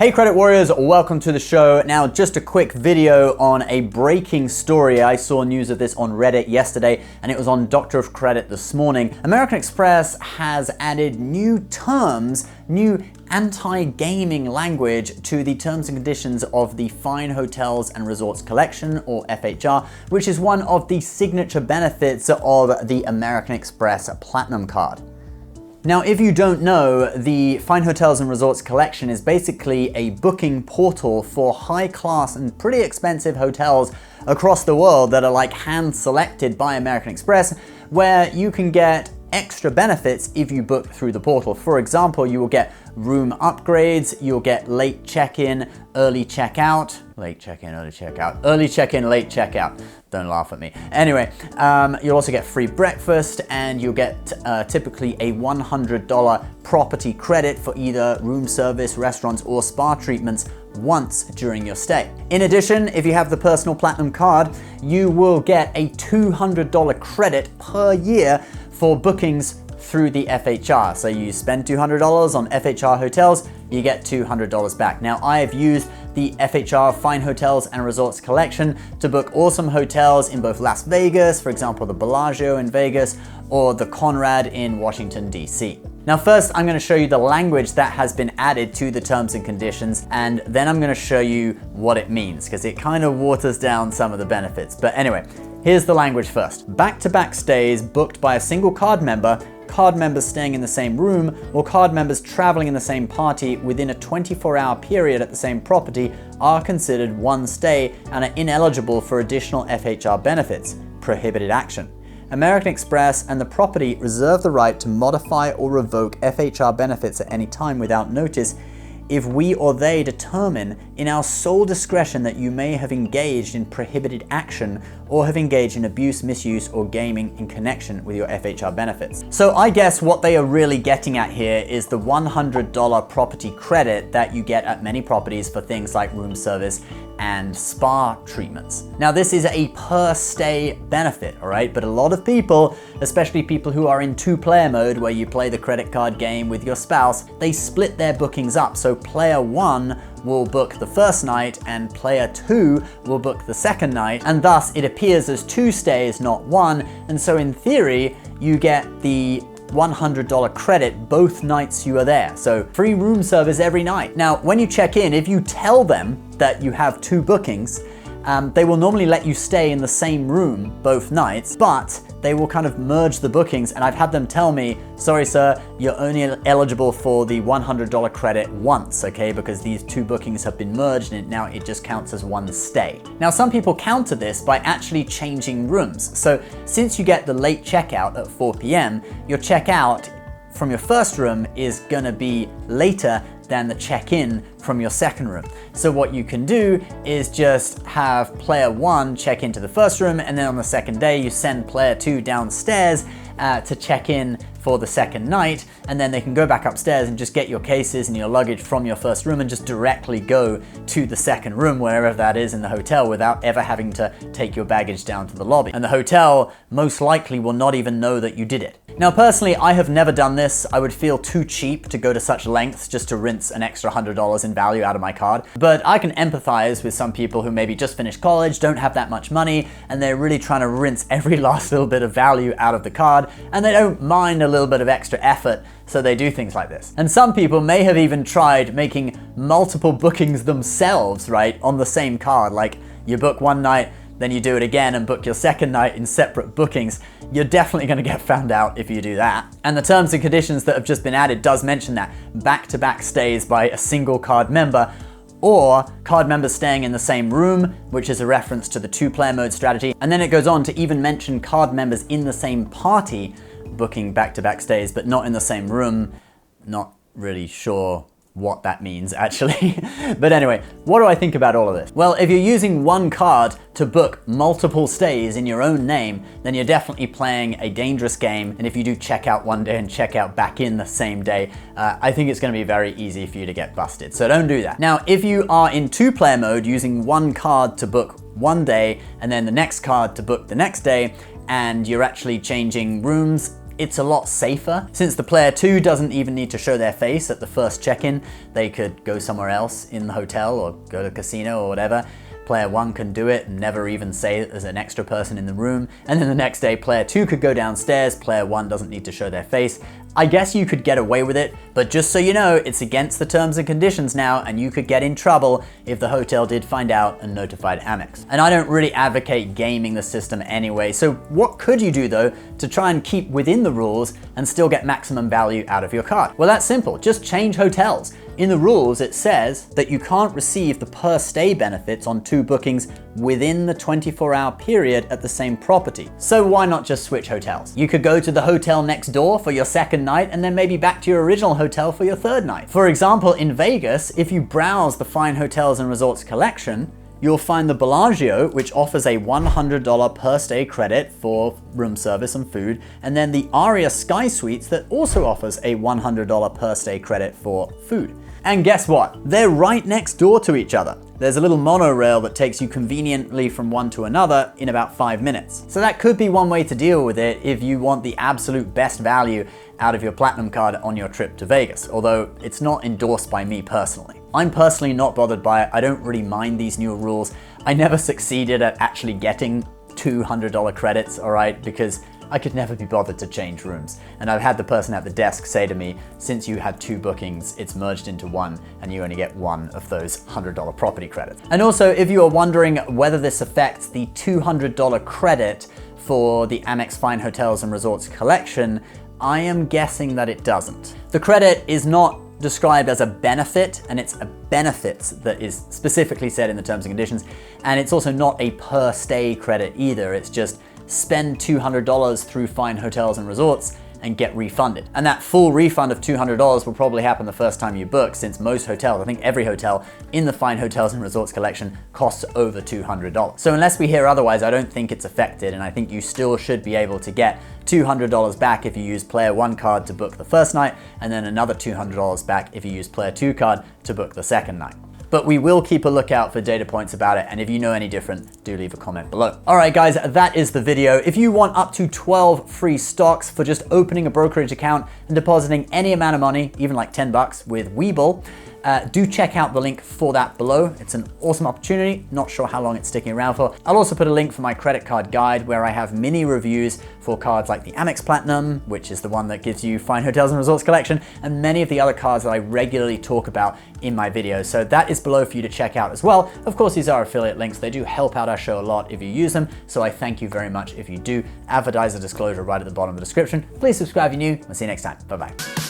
Hey Credit Warriors, welcome to the show. Now, just a quick video on a breaking story. I saw news of this on Reddit yesterday, and it was on Doctor of Credit this morning. American Express has added new terms, new anti-gaming language to the terms and conditions of the Fine Hotels and Resorts Collection, or FHR, which is one of the signature benefits of the American Express Platinum Card. Now, if you don't know, the Fine Hotels and Resorts Collection is basically a booking portal for high-class and pretty expensive hotels across the world that are like hand-selected by American Express, where you can get extra benefits if you book through the portal. For example, you will get room upgrades, you'll get late check-in, early check-out, late check-in, early check-out, early check-in, late check-out. Don't laugh at me. Anyway, you'll also get free breakfast, and you'll get typically a $100 property credit for either room service, restaurants, or spa treatments once during your stay. In addition, if you have the personal platinum card, you will get a $200 credit per year for bookings through the FHR. So you spend $200 on FHR hotels, you get $200 back. Now, I have used the FHR Fine Hotels and Resorts Collection to book awesome hotels in both Las Vegas, for example, the Bellagio in Vegas, or the Conrad in Washington, DC. Now, first, I'm going to show you the language that has been added to the terms and conditions, and then I'm going to show you what it means, because it kind of waters down some of the benefits. But anyway, here's the language first. Back-to-back stays booked by a single card member, card members staying in the same room, or card members traveling in the same party within a 24-hour period at the same property are considered one stay and are ineligible for additional FHR benefits. Prohibited action. American Express and the property reserve the right to modify or revoke FHR benefits at any time without notice if we or they determine in our sole discretion that you may have engaged in prohibited action or have engaged in abuse, misuse, or gaming in connection with your FHR benefits. So I guess what they are really getting at here is the $100 property credit that you get at many properties for things like room service and spa treatments. Now, this is a per stay benefit, all right? But a lot of people, especially people who are in two-player mode where you play the credit card game with your spouse, they split their bookings up. So player one will book the first night and player two will book the second night, and thus it appears as two stays, not one. And so in theory, you get the $100 credit both nights you are there. So free room service every night. Now, when you check in, if you tell them that you have two bookings, they will normally let you stay in the same room both nights, but they will kind of merge the bookings, and I've had them tell me, sorry sir, you're only eligible for the $100 credit once, okay, because these two bookings have been merged and now it just counts as one stay. Now, some people counter this by actually changing rooms. So since you get the late checkout at 4 p.m., your checkout from your first room is gonna be later than the check-in from your second room. So what you can do is just have player one check into the first room, and then on the second day you send player two downstairs to check in for the second night, and then they can go back upstairs and just get your cases and your luggage from your first room and just directly go to the second room, wherever that is in the hotel, without ever having to take your baggage down to the lobby. And the hotel most likely will not even know that you did it. Now, personally, I have never done this. I would feel too cheap to go to such lengths just to rinse an extra $100 in value out of my card. But I can empathize with some people who maybe just finished college, don't have that much money, and they're really trying to rinse every last little bit of value out of the card, and they don't mind a little bit of extra effort, so they do things like this. And some people may have even tried making multiple bookings themselves, right, on the same card. Like, you book one night, then you do it again and book your second night in separate bookings. You're definitely gonna get found out if you do that. And the terms and conditions that have just been added does mention that back-to-back stays by a single card member, or card members staying in the same room, which is a reference to the two-player mode strategy. And then it goes on to even mention card members in the same party booking back-to-back stays, but not in the same room. Not really sure what that means, actually. But anyway, what do I think about all of this? Well, if you're using one card to book multiple stays in your own name, then you're definitely playing a dangerous game. And if you do check out one day and check out back in the same day, I think it's gonna be very easy for you to get busted. So don't do that. Now, if you are in two-player mode using one card to book one day and then the next card to book the next day, and you're actually changing rooms, it's a lot safer. Since the player 2 doesn't even need to show their face at the first check-in, they could go somewhere else in the hotel or go to a casino or whatever. Player 1 can do it and never even say that there's an extra person in the room. And then the next day, player 2 could go downstairs, player 1 doesn't need to show their face. I guess you could get away with it, but just so you know, it's against the terms and conditions now, and you could get in trouble if the hotel did find out and notified Amex. And I don't really advocate gaming the system anyway, so what could you do though to try and keep within the rules and still get maximum value out of your card? Well, that's simple, just change hotels. In the rules, it says that you can't receive the per stay benefits on 2 bookings within the 24-hour period at the same property. So why not just switch hotels? You could go to the hotel next door for your second night and then maybe back to your original hotel for your third night. For example, in Vegas, if you browse the Fine Hotels and Resorts collection, you'll find the Bellagio, which offers a $100 per stay credit for room service and food, and then the Aria Sky Suites that also offers a $100 per stay credit for food. And guess what? They're right next door to each other. There's a little monorail that takes you conveniently from one to another in about 5 minutes. So that could be one way to deal with it if you want the absolute best value out of your Platinum card on your trip to Vegas, although it's not endorsed by me personally. I'm personally not bothered by it. I don't really mind these new rules. I never succeeded at actually getting $200 credits, all right, because I could never be bothered to change rooms. And I've had the person at the desk say to me, since you had 2 bookings, it's merged into one and you only get one of those $100 property credits. And also, if you are wondering whether this affects the $200 credit for the Amex Fine Hotels and Resorts collection, I am guessing that it doesn't. The credit is not described as a benefit, and it's a benefits that is specifically said in the terms and conditions. And it's also not a per stay credit either. It's just spend $200 through Fine Hotels and Resorts and get refunded. And that full refund of $200 will probably happen the first time you book, since most hotels, I think every hotel in the Fine Hotels and Resorts collection costs over $200. So unless we hear otherwise, I don't think it's affected, and I think you still should be able to get $200 back if you use Player 1 card to book the first night, and then another $200 back if you use Player 2 card to book the second night. But we will keep a lookout for data points about it, and if you know any different, do leave a comment below. All right, guys, that is the video. If you want up to 12 free stocks for just opening a brokerage account and depositing any amount of money, even like 10 bucks with Webull, do check out the link for that below. It's an awesome opportunity. Not sure how long it's sticking around for. I'll also put a link for my credit card guide where I have mini reviews for cards like the Amex Platinum, which is the one that gives you Fine Hotels and Resorts collection, and many of the other cards that I regularly talk about in my videos. So that is below for you to check out as well. Of course, these are affiliate links. They do help out our show a lot if you use them. So I thank you very much if you do. Advertiser disclosure right at the bottom of the description. Please subscribe if you're new. I'll see you next time. Bye-bye.